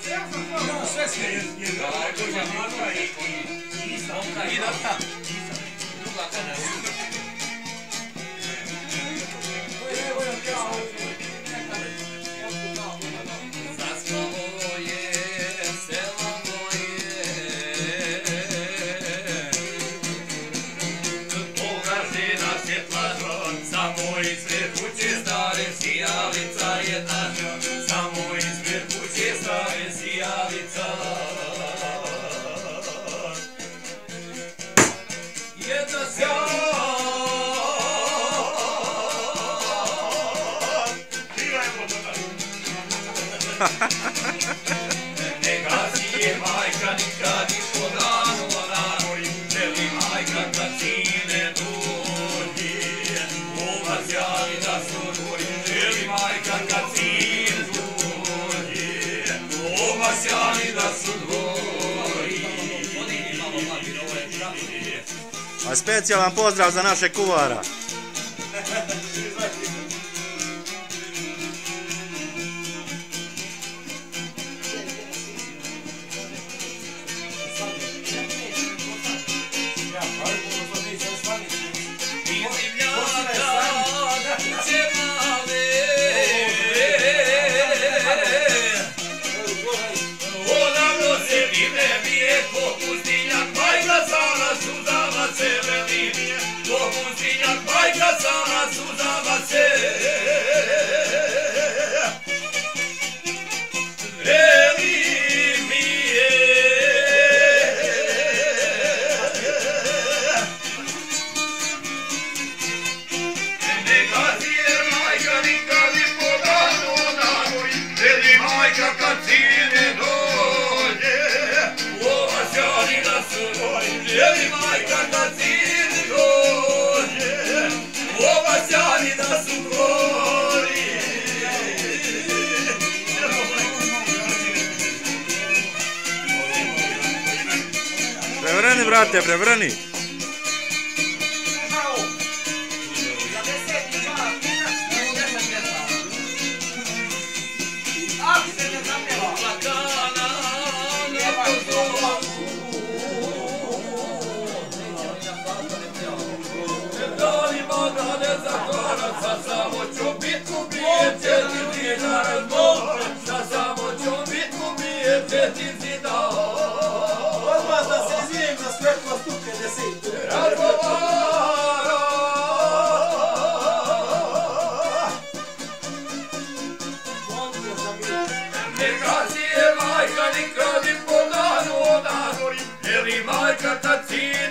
Sve je Neka si je majka nikad i po danu onanoj, želi majka kad sine dođe. Ovac javi da su dvoj, želi majka kad sin dođe. Ovac javi da su dvoj. A specijalan pozdrav za našeg kuvara. Prevrni, brate, prevrni. Odmah da se izvijem za sve postuke deset. Neka si je majka nikad i po danu onanoj, želi majka kad sin